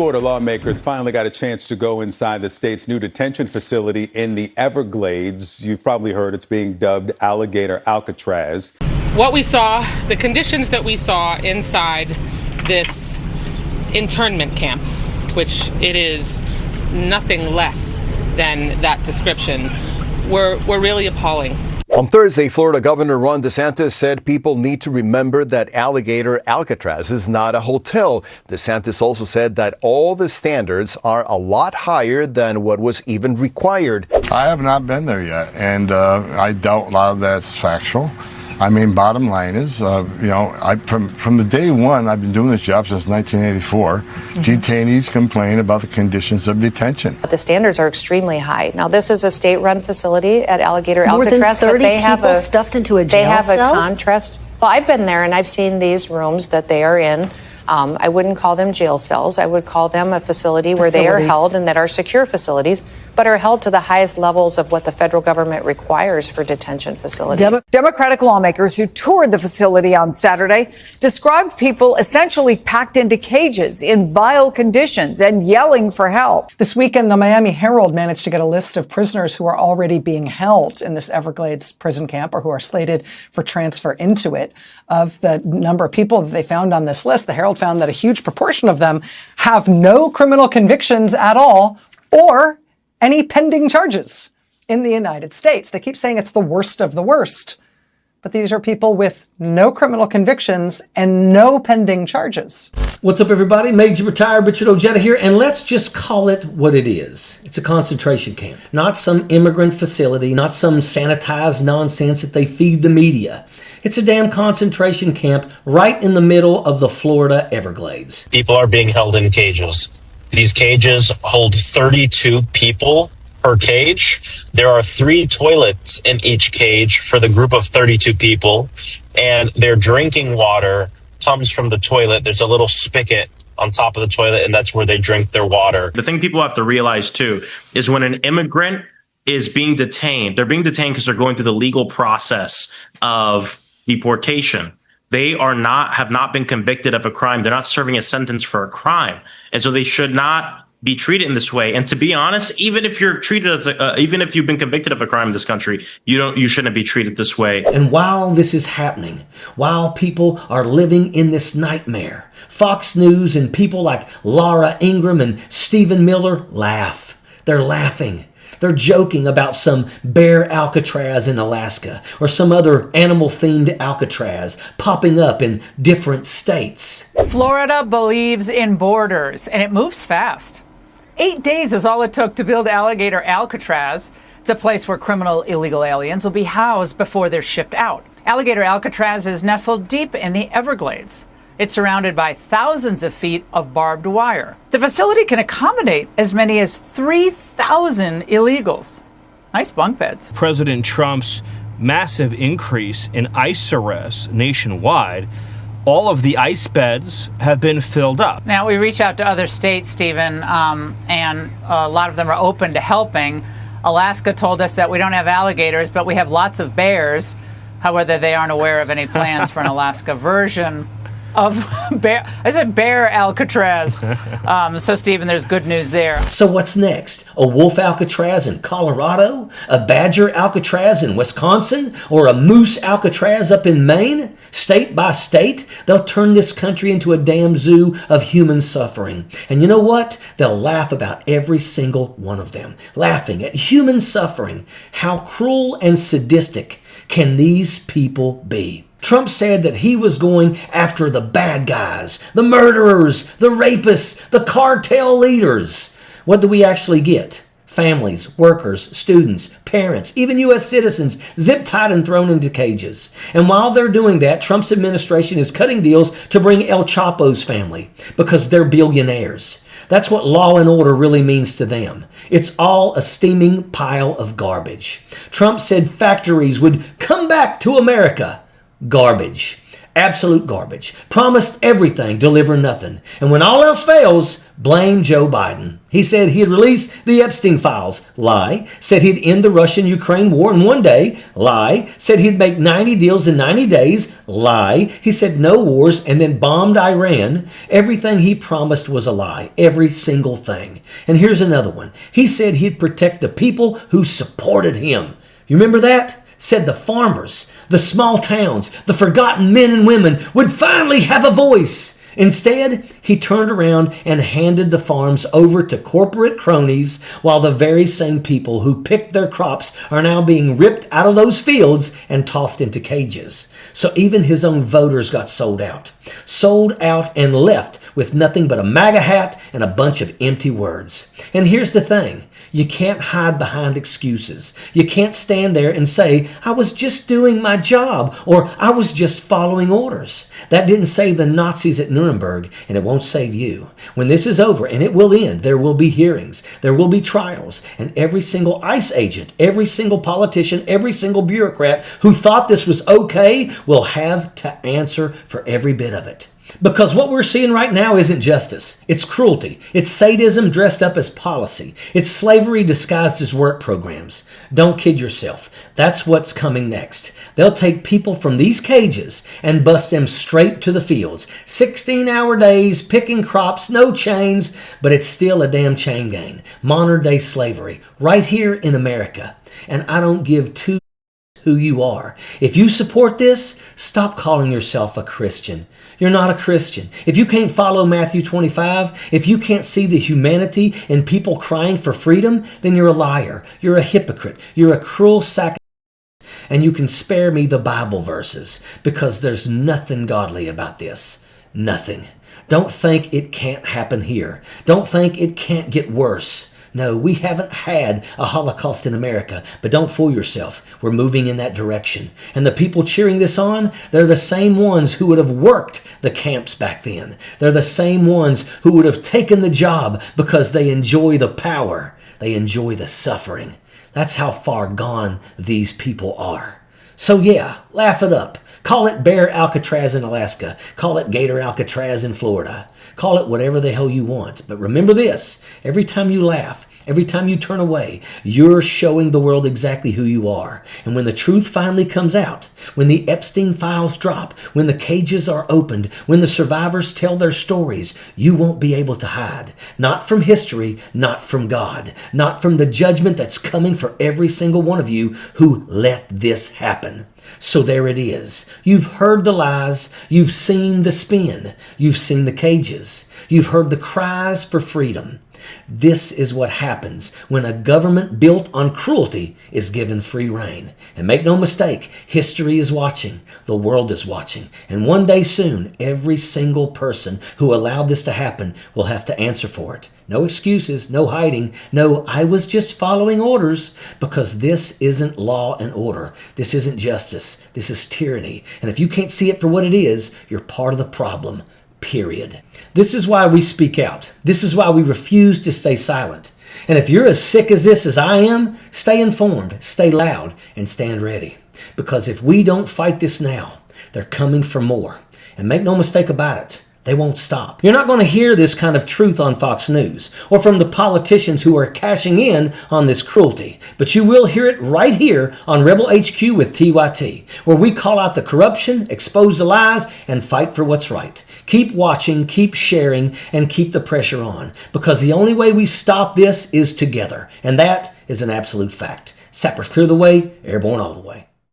Florida lawmakers finally got a chance to go inside the state's new detention facility in the Everglades. You've probably heard it's being dubbed Alligator Alcatraz. What we saw, the conditions that we saw inside this internment camp, which it is nothing less than that description, were really appalling. On Thursday, Florida Governor Ron DeSantis said people need to remember that Alligator Alcatraz is not a hotel. DeSantis also said that all the standards are a lot higher than what was even required. I have not been there yet, and I doubt a lot of that's factual. I mean, bottom line is, from the day one, I've been doing this job since 1984. Detainees complain about the conditions of detention. The standards are extremely high. Now, this is a state-run facility at Alligator Alcatraz. More than 30 people stuffed into a jail cell? They have a contrast. Well, I've been there, and I've seen these rooms that they are in. I wouldn't call them jail cells. I would call them a facility where they are held and that are secure facilities, but are held to the highest levels of what the federal government requires for detention facilities. Democratic lawmakers who toured the facility on Saturday described people essentially packed into cages in vile conditions and yelling for help. This weekend, the Miami Herald managed to get a list of prisoners who are already being held in this Everglades prison camp or who are slated for transfer into it. Of the number of people that they found on this list, the Herald found that a huge proportion of them have no criminal convictions at all or any pending charges in the United States. They keep saying it's the worst of the worst, but these are people with no criminal convictions and no pending charges. What's up, everybody? Major Retired Richard Ojeda here, and let's just call it what it is. It's a concentration camp, not some immigrant facility, not some sanitized nonsense that they feed the media. It's a damn concentration camp right in the middle of the Florida Everglades. People are being held in cages. These cages hold 32 people per cage. There are 3 toilets in each cage for the group of 32 people, and their drinking water comes from the toilet. There's a little spigot on top of the toilet, and that's where they drink their water. The thing people have to realize, too, is when an immigrant is being detained, they're being detained because they're going through the legal process of deportation. They have not been convicted of a crime. They're not serving a sentence for a crime. And so they should not be treated in this way. And to be honest, even if you're treated as even if you've been convicted of a crime in this country, you shouldn't be treated this way. And while this is happening, while people are living in this nightmare, Fox News and people like Laura Ingraham and Stephen Miller laugh. They're laughing. They're joking about some bear Alcatraz in Alaska or some other animal-themed Alcatraz popping up in different states. Florida believes in borders, and it moves fast. 8 days is all it took to build Alligator Alcatraz. It's a place where criminal illegal aliens will be housed before they're shipped out. Alligator Alcatraz is nestled deep in the Everglades. It's surrounded by thousands of feet of barbed wire. The facility can accommodate as many as 3,000 illegals. Nice bunk beds. President Trump's massive increase in ICE arrests nationwide, all of the ICE beds have been filled up. Now, we reach out to other states, Stephen, and a lot of them are open to helping. Alaska told us that we don't have alligators, but we have lots of bears. However, they aren't aware of any plans for an Alaska version of bear. I said bear Alcatraz. So, Stephen, there's good news there. So what's next? A wolf Alcatraz in Colorado? A badger Alcatraz in Wisconsin? Or a moose Alcatraz up in Maine? State by state, they'll turn this country into a damn zoo of human suffering. And you know what? They'll laugh about every single one of them. Laughing at human suffering. How cruel and sadistic can these people be? Trump said that he was going after the bad guys, the murderers, the rapists, the cartel leaders. What do we actually get? Families, workers, students, parents, even U.S. citizens zip-tied and thrown into cages. And while they're doing that, Trump's administration is cutting deals to bring El Chapo's family because they're billionaires. That's what law and order really means to them. It's all a steaming pile of garbage. Trump said factories would come back to America. Garbage. Absolute garbage. Promised everything, deliver nothing. And when all else fails, blame Joe Biden. He said he'd release the Epstein files. Lie. Said he'd end the Russian-Ukraine war in one day. Lie. Said he'd make 90 deals in 90 days. Lie. He said no wars and then bombed Iran. Everything he promised was a lie. Every single thing. And here's another one. He said he'd protect the people who supported him. You remember that? Said the farmers, the small towns, the forgotten men and women would finally have a voice. Instead, he turned around and handed the farms over to corporate cronies, while the very same people who picked their crops are now being ripped out of those fields and tossed into cages. So even his own voters got sold out and left with nothing but a MAGA hat and a bunch of empty words. And here's the thing. You can't hide behind excuses. You can't stand there and say, I was just doing my job, or I was just following orders. That didn't save the Nazis at Nuremberg, and it won't save you. When this is over, and it will end, there will be hearings, there will be trials, and every single ICE agent, every single politician, every single bureaucrat who thought this was okay will have to answer for every bit of it. Because what we're seeing right now isn't justice. It's cruelty. It's sadism dressed up as policy. It's slavery disguised as work programs. Don't kid yourself. That's what's coming next. They'll take people from these cages and bust them straight to the fields. 16-hour days, picking crops, no chains, but it's still a damn chain gang. Modern day slavery, right here in America. And I don't give two who you are. If you support this, stop calling yourself a Christian. You're not a Christian. If you can't follow Matthew 25, if you can't see the humanity in people crying for freedom, then you're a liar. You're a hypocrite. You're a cruel sack. And you can spare me the Bible verses, because there's nothing godly about this. Nothing. Don't think it can't happen here. Don't think it can't get worse. No, we haven't had a Holocaust in America, but don't fool yourself. We're moving in that direction. And the people cheering this on, they're the same ones who would have worked the camps back then. They're the same ones who would have taken the job because they enjoy the power. They enjoy the suffering. That's how far gone these people are. So yeah, laugh it up. Call it Bear Alcatraz in Alaska. Call it Gator Alcatraz in Florida. Call it whatever the hell you want. But remember this, every time you laugh, every time you turn away, you're showing the world exactly who you are. And when the truth finally comes out, when the Epstein files drop, when the cages are opened, when the survivors tell their stories, you won't be able to hide. Not from history, not from God, not from the judgment that's coming for every single one of you who let this happen. So there it is. You've heard the lies. You've seen the spin. You've seen the cages. You've heard the cries for freedom. This is what happens when a government built on cruelty is given free rein. And make no mistake, history is watching. The world is watching. And one day soon, every single person who allowed this to happen will have to answer for it. No excuses, no hiding, no, I was just following orders, because this isn't law and order. This isn't justice. This is tyranny. And if you can't see it for what it is, you're part of the problem. Period. This is why we speak out. This is why we refuse to stay silent. And if you're as sick as this as I am, stay informed, stay loud, and stand ready. Because if we don't fight this now, they're coming for more. And make no mistake about it, they won't stop. You're not going to hear this kind of truth on Fox News or from the politicians who are cashing in on this cruelty. But you will hear it right here on Rebel HQ with TYT, where we call out the corruption, expose the lies, and fight for what's right. Keep watching, keep sharing, and keep the pressure on, because the only way we stop this is together. And that is an absolute fact. Sappers clear the way, airborne all the way.